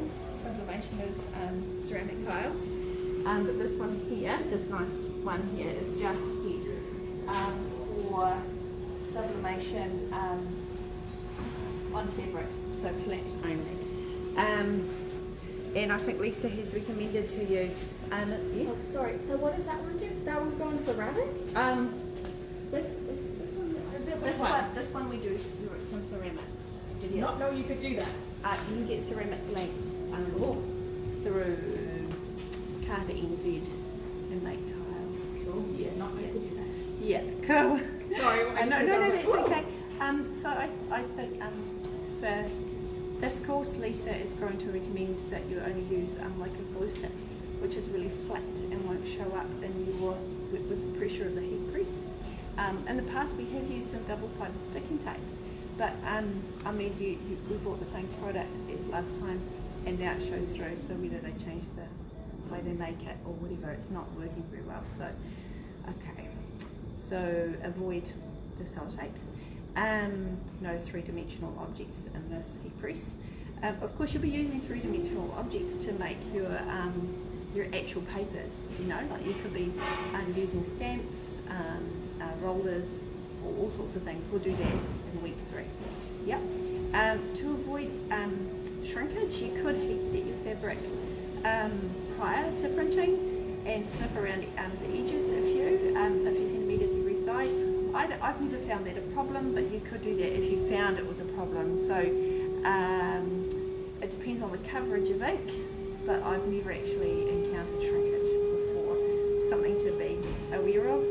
tiles, sublimation of ceramic tiles. But this one here, this nice one here, is just set for sublimation on fabric, so flat only. And I think Lisa has recommended to you. Yes. Oh, sorry. So what does that one do? That one go on ceramic? This one. Is it This one we do some ceramics. Did you not know you could do that? You can get ceramic lamps Cool. through Carter NZ and make tiles. Cool. Yeah, not know you could do that. Yeah, cool. Sorry. No, that's okay. So I think for this course, Lisa is going to recommend that you only use like a glue stick, which is really flat and won't show up in your with the pressure of the heat press. In the past, we have used some double-sided sticking tape, but I mean, we bought the same product as last time, and now it shows through. So whether they change the way they make it or whatever, it's not working very well. So, okay, so avoid the cell shapes. No three-dimensional objects in this heat press. Of course, you'll be using three-dimensional objects to make your actual papers. You know, like you could be using stamps, rollers, all sorts of things. We'll do that in week 3. Yep. To avoid shrinkage, you could heat set your fabric prior to printing and snip around the edges a few centimetres every side. I've never found that a problem, but you could do that if you found it was a problem. So it depends on the coverage of ink, but I've never actually encountered shrinkage before. Something to be aware of.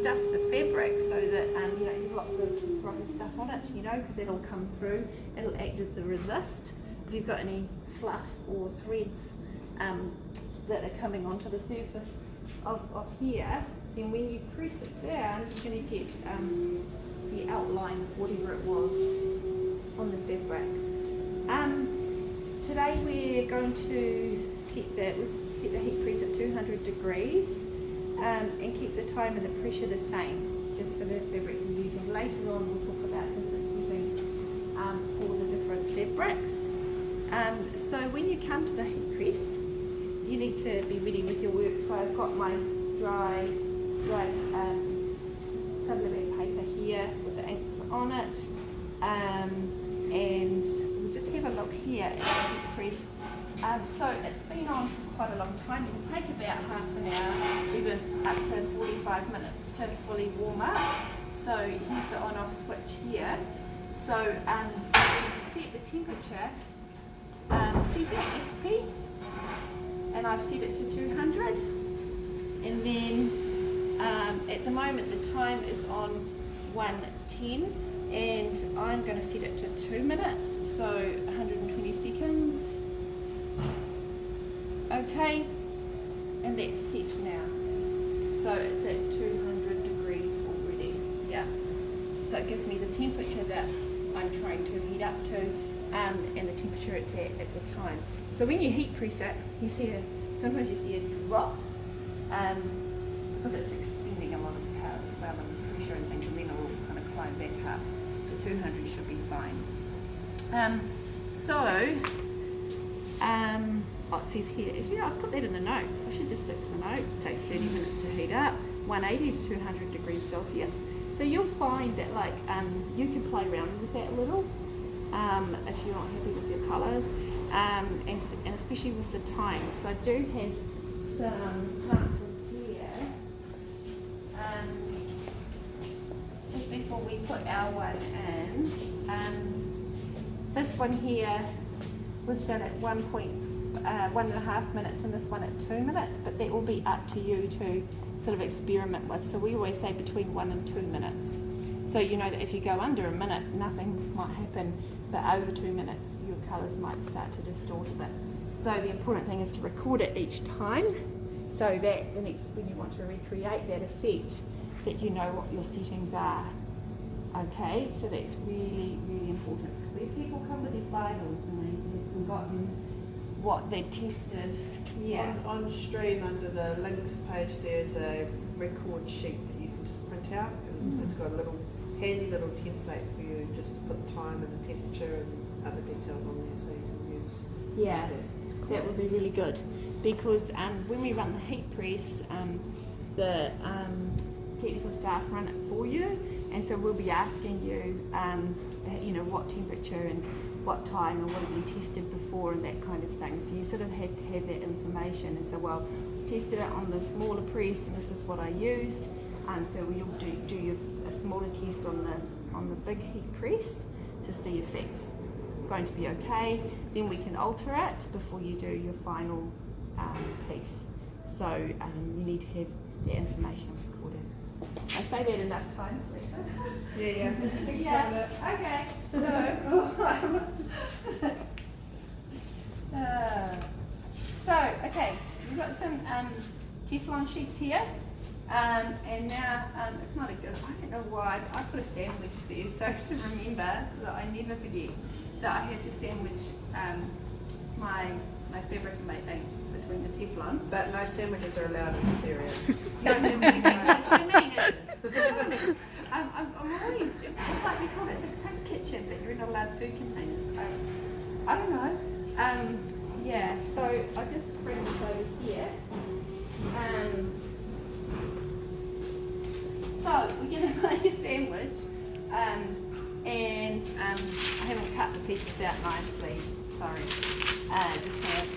Dust the fabric so that you don't have lots of rotten stuff on it, you know, because it'll come through. It'll act as a resist. If you've got any fluff or threads that are coming onto the surface of here, then when you press it down, you're going to get the outline of whatever it was on the fabric. Today we're going to set the heat press at 200 degrees and keep the time and the pressure the same, just for the fabric you're using. Later on we'll talk about different settings for the different fabrics. So when you come to the heat press, you need to be ready with your work. So I've got my dry Sublimate paper here with the inks on it, and we'll just have a look here at the heat press. So it's been on for quite a long time. It will take about half an hour, even up to 45 minutes to fully warm up. So here's the on-off switch here. So to set the temperature, set that SP, and I've set it to 200, and then at the moment the time is on 1:10, and I'm going to set it to 2 minutes, so 120 seconds. Okay, and that's set now. So it's at 200 degrees already. Yeah. So it gives me the temperature that I'm trying to heat up to, and the temperature it's at the time. So when you heat press it, you see sometimes you see a drop, because it's expending a lot of power as well, and pressure and things, and then it'll kind of climb back up. The 200 should be fine. It says here, I put that in the notes. I should just stick to the notes. It takes 30 minutes to heat up, 180 to 200 degrees Celsius. So you'll find that you can play around with that a little if you're not happy with your colours, and especially with the time. So I do have some samples here. Just before we put our one in, this one here was done at 1.5 minutes, and this one at 2 minutes, but that will be up to you to sort of experiment with. So we always say between 1 and 2 minutes. So you know that if you go under a minute, nothing might happen, but over 2 minutes, your colours might start to distort a bit. So the important thing is to record it each time, so that the next, when you want to recreate that effect, that you know what your settings are. Okay, so that's really, really important, because when people come with their finals and they've forgotten what they tested. Yeah. On stream, under the links page, there's a record sheet that you can just print out, and it's got a handy little template for you just to put the time and the temperature and other details on there, so you can use Yeah, that would be really good, because when we run the heat press, the technical staff run it for you, and so we'll be asking you, you know, what temperature and what time and what have you tested before and that kind of thing. So you sort of have to have that information and say, well, tested it on the smaller press and this is what I used. So we'll do a smaller test on the big heat press to see if that's going to be okay. Then we can alter it before you do your final piece. So you need to have the information recorded. I say that enough times, Lisa. Yeah. Yeah. Okay. So okay, we've got some Teflon sheets here, and now it's not a good. I don't know why I put a sandwich there, so to remember, so that I never forget that I had to sandwich my fabric and my inks between the Teflon. But no sandwiches are allowed in this area. No, that's what I mean. I'm always, it's like we call it the print kitchen, but you're not allowed food containers. I don't know. Yeah, so I'll just bring this over here. So we're going to make a sandwich, and I haven't cut the pieces out nicely, sorry. Just have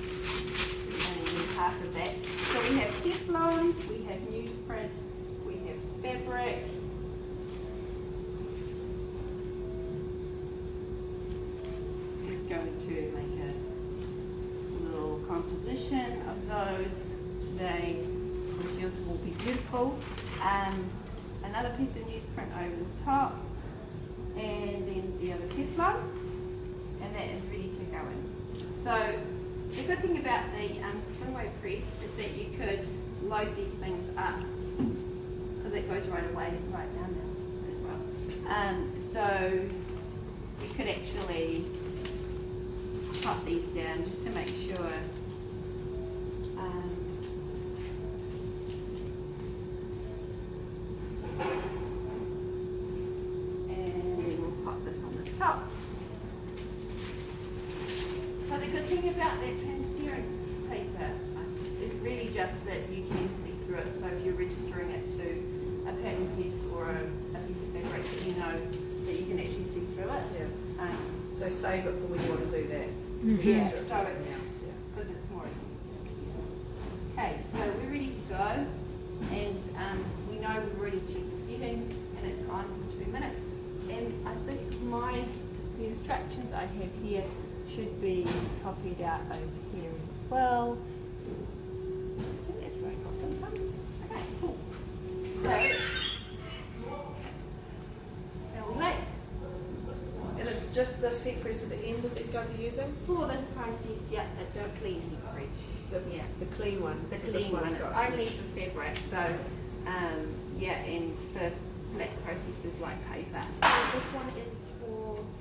only half of that. So we have Teflon, we have newsprint, we have fabric. Just going to make a little composition of those today, because yours will be beautiful. Another piece of newsprint over the top, and then the other Teflon, and that is ready to go in. So the good thing about the springway press is that you could load these things up, because it goes right away, right down there as well. So you could actually pop these down just to make sure. And then we'll pop this on the top. So the good thing about that transparent paper is really just that you can see through it. So if you're registering it to a pattern piece or a piece of fabric, that you know that you can actually see through it. Yeah. So save it for when you want to do that. Yeah, so it's because it's more expensive. Okay, so we're ready to go, and we know we've already checked the setting, and it's on for 2 minutes. And I think the instructions I have here should be copied out over here as well. I think that's where I got them from. Okay, cool. So, now we wait. And it's just this heat press at the end that these guys are using? For this process, yeah, it's a clean heat press. The clean one. The So clean this one. one's It's got- only for fabric, so yeah, and for flat processes like paper. So this one is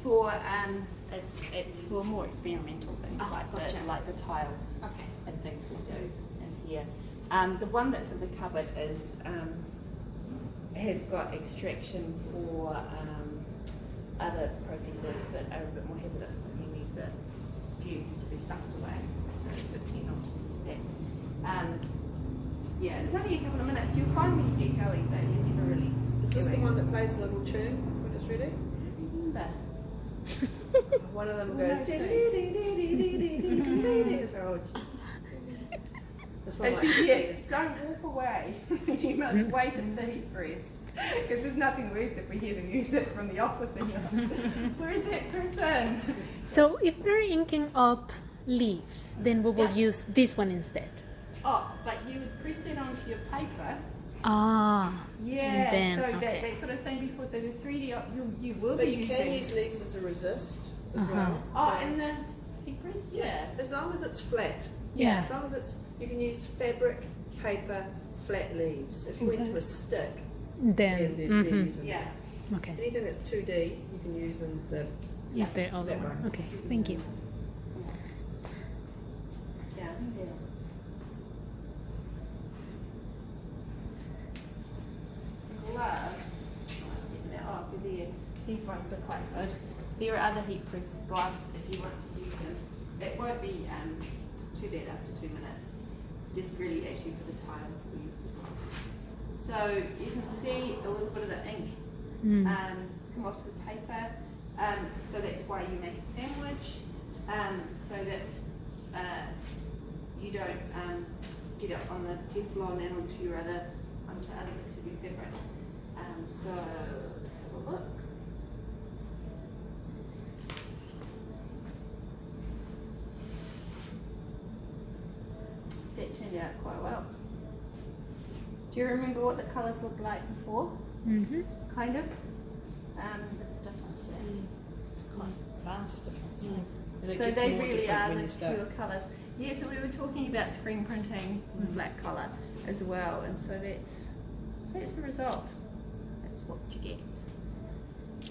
For it's for more experimental things gotcha. like the tiles okay. and things we do in here. The one that's in the cupboard is has got extraction for other processes that are a bit more hazardous, that you need the fumes to be sucked away. So it's good to not to use that. Yeah, it's only a couple of minutes. You'll find when you get going that you never really. Is this do the it. one that plays a little tune when it's ready? Remember. One of them Oh, goes. no, So, this one It's like, here. Don't walk away. You must wait at the heat press. Because there's nothing worse if we hear the music from the office and you're like, where is that person? So if we're inking up leaves, then we will use this one instead. Oh, but you would press that onto your paper. Ah. Yeah, And then, so okay. that sort of saying before, so the 3D, you will but be you using. can use leaves as a resist as Uh-huh. well. Oh, So- and the heat press? Yeah. As long as it's flat. Yeah. As long as it's, you can use fabric, paper, flat leaves. If you went to a stick, then Then. they're Mhm. using Yeah. that. Okay. Anything that's 2D, you can use in the. Yeah. The other that one. one. Okay. Thank you. Yeah. Gloves. Let's get that off there. These ones are quite good. There are other heat proof gloves if you want to use them. it won't be too bad after 2 minutes. It's just really actually for the tiles we use the gloss. So you can see a little bit of the ink it's come off to the paper. So that's why you make a sandwich, so that you don't get it on the Teflon and onto other bits of your fabric. So let's have a look. That turned out quite well. Do you remember what the colours looked like before? Mm-hmm. Kind of. Difference there. It's quite vast difference. And it So gets they more really different are when the you start. pure colours. Yeah, so we were talking about screen printing with black colour as well, and so that's the result. That's what you get.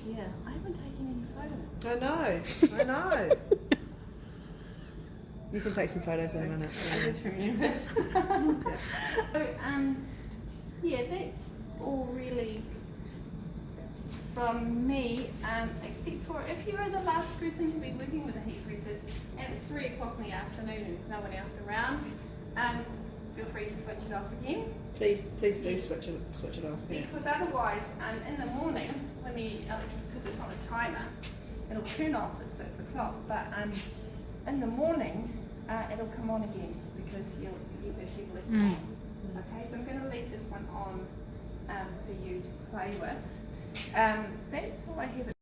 Yeah, I haven't taken any photos. I know. You can take some photos in a minute. I just remembered. So, yeah, that's all really from me, except for if you are the last person to be working with the heat presses and it's 3 o'clock in the afternoon and there's no one else around, feel free to switch it off again. Please do Yes. switch it off. Yeah. Because otherwise, in the morning, when the because it's on a timer, it'll turn off at 6 o'clock. But in the morning, it'll come on again because if you've left it on. Okay, so I'm going to leave this one on for you to play with. That's all I have.